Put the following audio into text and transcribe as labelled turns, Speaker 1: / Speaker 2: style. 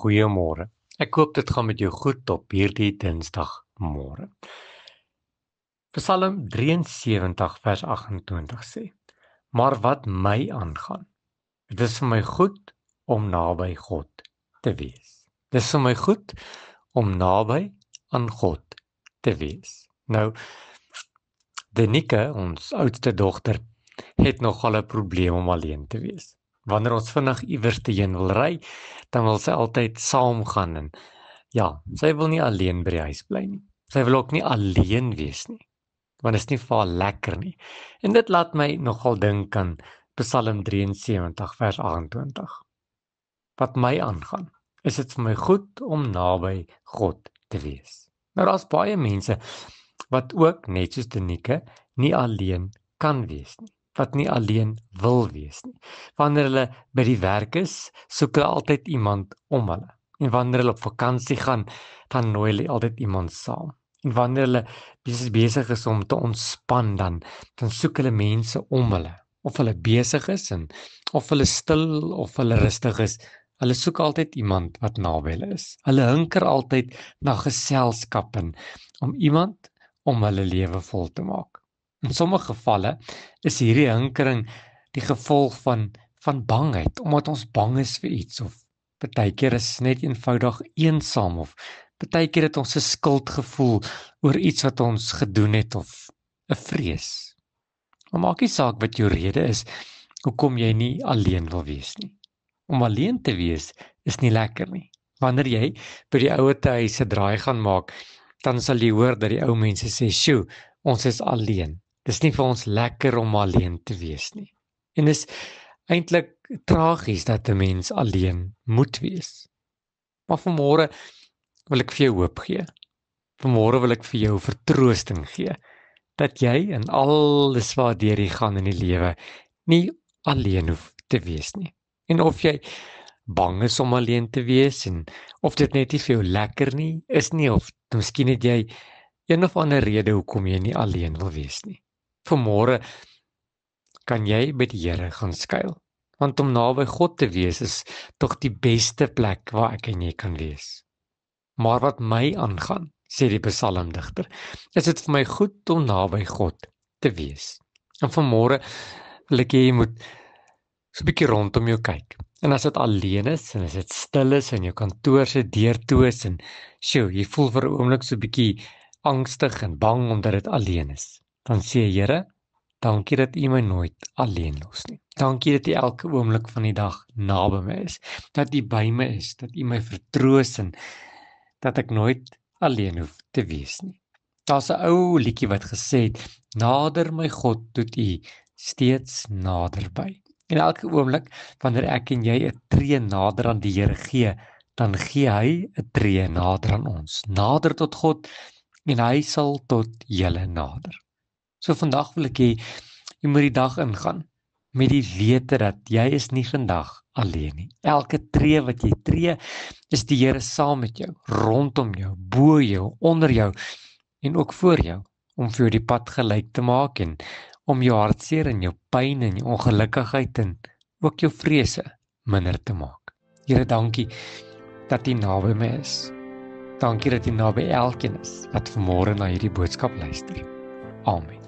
Speaker 1: Goeiemôre. Ek hoop dit gaan met jou goed op hierdie Dinsdagmôre. Psalm 73 vers 28 sê: Maar wat my aangaan, dit is vir my goed om naby God te wees. Dit is vir my goed om naby aan God te wees. Nou, Denike, ons oudste dogter, het nogal 'n probleem om alleen te wees. Wanneer ons vinnig iewers te heen wil ry, dan wil sy altyd saamgaan en ja, sy wil nie alleen by die huis bly nie. Sy wil ook nie alleen wees nie, want dit is nie vir haar lekker nie. En dit laat my nogal dink aan Psalm 73 vers 28. Wat my aangaan, is dit vir my goed om naby God te wees. Nou daar's baie mense wat ook net soos Denike nie alleen kan wees nie, wat nie alleen wil wees nie. Wanneer hulle by die werk is, soek hulle altyd iemand om hulle. En wanneer hulle op vakansie gaan, dan nooi hulle altyd iemand saam. En wanneer hulle besig is om te ontspan, dan soek hulle mense om hulle. Of hulle besig is en of hulle stil of hulle rustig is, hulle soek altyd iemand wat naby hulle is. Hulle hunker altyd na geselskap en om iemand om hulle lewe vol te maak. In sommige gevalle is hierdie hinkering die gevolg van bangheid, omdat ons bang is vir iets, of partykeer is net eenvoudig eensaam, of partykeer het ons 'n skuldgevoel oor iets wat ons gedoen het, of 'n vrees. Maar maak nie saak wat jou rede is hoekom jy nie alleen wil wees nie. Om alleen te wees is nie lekker nie. Wanneer jy by die ouete huise draai gaan maak, dan sal jy hoor dat die ou mense sê, "Sjoe, ons is alleen." Dis nie vir ons lekker om alleen te wees nie. En is eintlik tragies dat 'n mens alleen moet wees. Maar vanmôre wil ek vir jou hoop gee. Vanmôre wil ek vir jou vertroosting gee dat jy in alles waardeur jy gaan in die lewe nie alleen hoef te wees nie. En of jy bang is om alleen te wees en of dit net nie vir jou lekker nie is nie, of miskien het jy een of ander rede hoekom jy nie alleen wil wees nie. Vanmôre kan jy by die Here gaan skuil, want om naby God te wees is tog die beste plek waar ek en jy kan wees. Maar wat my aangaan, sê die psalmdigter, is dit vir my goed om naby God te wees. En vanmôre wil ek jy moet so 'n bietjie rondom jou kyk. En as dit alleen is en as dit stil is en jou kantoor se deur toe is en jy voel vir 'n oomblik so 'n bietjie angstig en bang omdat dit alleen is, dan sê Here, dankie dat U my nooit alleen los nie. Dankie dat U elke oomblik van die dag naby my is, dat U by my is, dat U my vertroos en dat ek nooit alleen hoef te wees nie. Daar's 'n ou liedjie wat gesê het, nader my God tot U steeds naderby. En elke oomblik wanneer ek en jy 'n tree nader aan die Here gee, dan gee Hy 'n tree nader aan ons, nader tot God, en Hy sal tot julle nader. So vandag wil ek jy moet die dag ingaan met die wete dat jy is nie vandag alleen nie. Elke tree wat jy tree, is die Here saam met jou, rondom jou, bo jou, onder jou en ook voor jou, om vir jou die pad gelyk te maak en om jou hartseer en jou pyn en jou ongelukkigheid en ook jou vrese minder te maak. Here, dankie dat U naby my is. Dankie dat U naby elkeen is wat vanmôre na hierdie boodskap luister. Amen.